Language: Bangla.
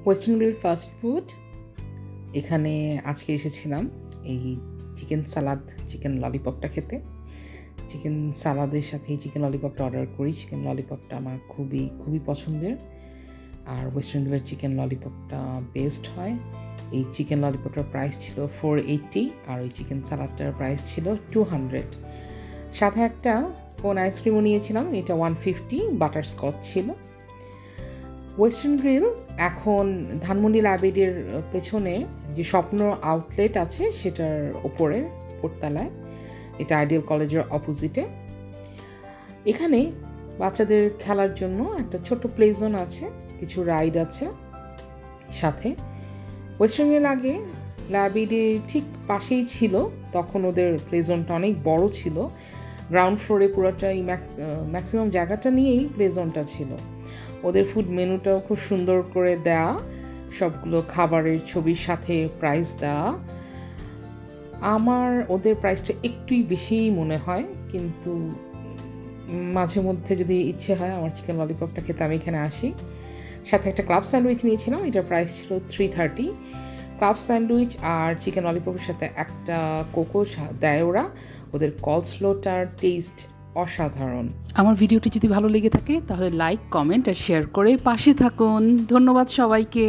Western grill fast food. এখানে আজকে এসেছিলাম এই চিকেন সালাদ, চিকেন ললিপপটা খেতে। চিকেন সালাদের সাথে এই চিকেন ললিপপটা অর্ডার করি। চিকেন ললিপপটা আমার খুবই খুবই পছন্দের, আর ওয়েস্টার্ন গ্রিলের চিকেন ললিপপটা বেস্ট হয়। এই চিকেন ললিপপটার প্রাইস ছিল 480 আর ওই চিকেন সালাদটার প্রাইস ছিল 200। সাথে একটা কোন আইসক্রিমও নিয়েছিলাম, এটা 150, বাটারস্কচ ছিল। ওয়েস্টার্ন গ্রিল এখন ধানমন্ডি লাইব্রেরির পেছনে যে স্বপ্ন আউটলেট আছে সেটার ওপরে উপরতলায়, এটা আইডিয়াল কলেজের অপোজিটে। এখানে বাচ্চাদের খেলার জন্য একটা ছোট প্লে জোন আছে, কিছু রাইড আছে। সাথে ওয়েস্টার্ন গ্রিল আগে লাইব্রেরির ঠিক পাশেই ছিল, তখন ওদের প্লে জোনটা অনেক বড় ছিল। গ্রাউন্ড ফ্লোরে পুরোটাই ম্যাক্সিমাম জায়গাটা নিয়েই প্লে জোনটা ছিল। ওদের ফুড মেনুটাও খুব সুন্দর করে দেয়া, সবগুলো খাবারের ছবির সাথে প্রাইস দেওয়া। আমার ওদের প্রাইসটা একটুই বেশিই মনে হয়, কিন্তু মাঝে মধ্যে যদি ইচ্ছে হয় আমার চিকেন ললিপপটা খেতে আমি এখানে আসি। সাথে একটা ক্লাব স্যান্ডউইচ নিয়েছিলাম, এটার প্রাইস ছিল 330। ক্লাব স্যান্ডউইচ আর চিকেন ললিপপের সাথে একটা কোকো দেয় ওরা। ওদের কলস্লোটার টেস্ট অসাধারণ। আমার ভিডিওটি যদি ভালো লেগে থাকে তাহলে লাইক, কমেন্ট আর শেয়ার করে পাশে থাকুন। ধন্যবাদ সবাইকে।